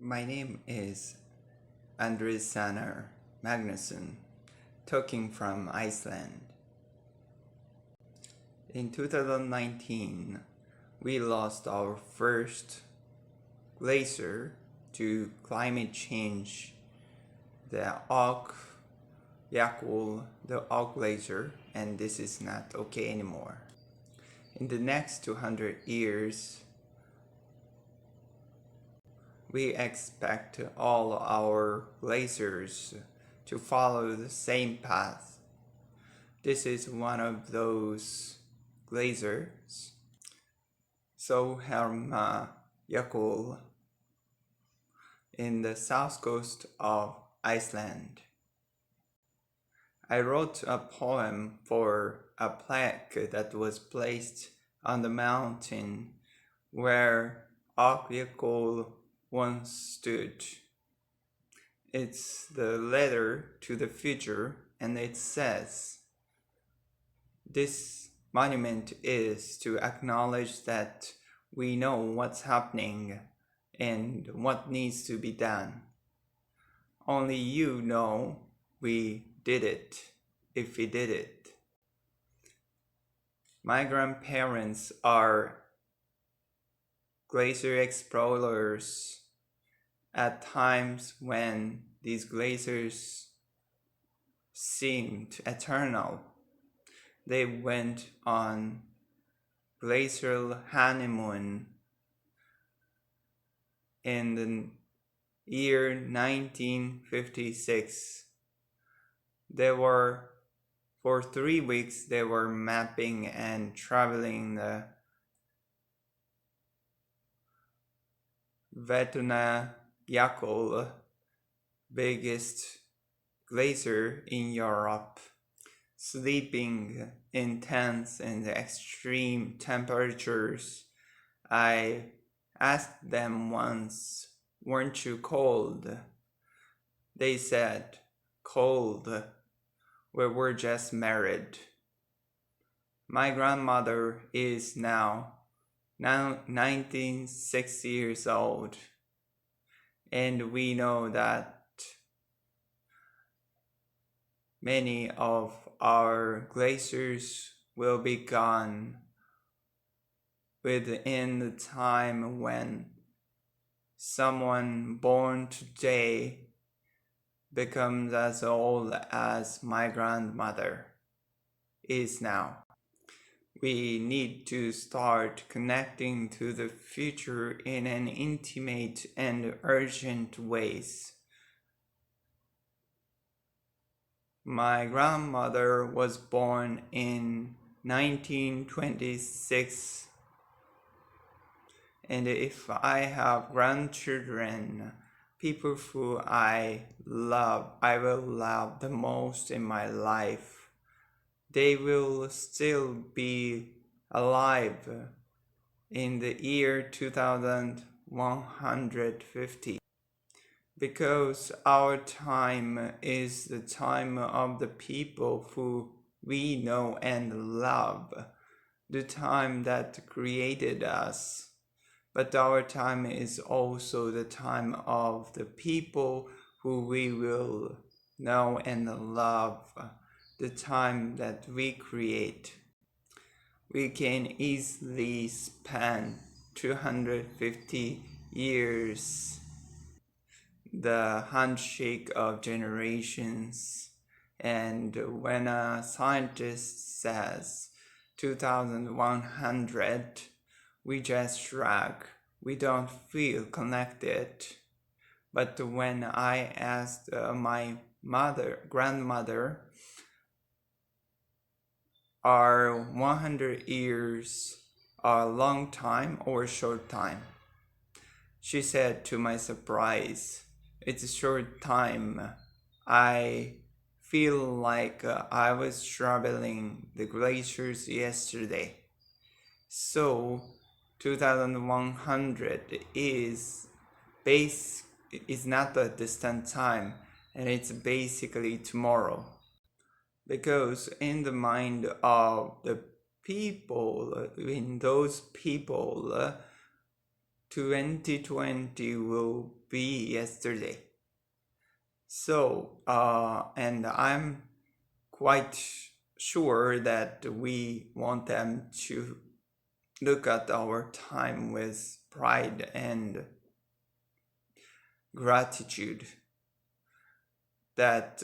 My name is Andres Sanar Magnusson, talking from Iceland. In 2019, we lost our first glacier to climate change, the Og Glacier, and this is not okay anymore. In the next 200 years, we expect all our glaciers to follow the same path. This is one of those glaciers, Jökull, in the south coast of Iceland. I wrote a poem for a plaque that was placed on the mountain where Jökull once stood. It's the letter to the future, and it says, this monument is to acknowledge that we know what's happening and what needs to be done. Only you know we did it, if we did it. My grandparents are glacier explorers at times when these glaciers seemed eternal. They went on glacial honeymoon in the year 1956. For 3 weeks, they were mapping and traveling the Jökull, biggest glacier in Europe, sleeping in tents in the extreme temperatures. I asked them once, "Weren't you cold?" They said, "Cold? We were just married." My grandmother is now 96 years old, and we know that many of our glaciers will be gone within the time when someone born today becomes as old as my grandmother is now. We need to start connecting to the future in an intimate and urgent ways. My grandmother was born in 1926, and if I have grandchildren, people who I will love the most in my life, they will still be alive in the year 2150. Because our time is the time of the people who we know and love, the time that created us. But our time is also the time of the people who we will know and love, the time that we create. We can easily spend 250 years, the handshake of generations, and when a scientist says 2100, we just shrug. We don't feel connected. But when I asked my grandmother, are 100 years a long time or a short time? She said, to my surprise, "It's a short time. I feel like I was traveling the glaciers yesterday." So 2100 is not a distant time, and it's basically tomorrow. Because in the mind of the people, in those people, 2020 will be yesterday. So, and I'm quite sure that we want them to look at our time with pride and gratitude, that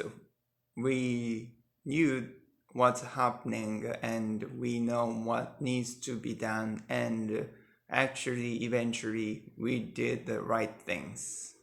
we knew what's happening and we know what needs to be done, and actually eventually we did the right things.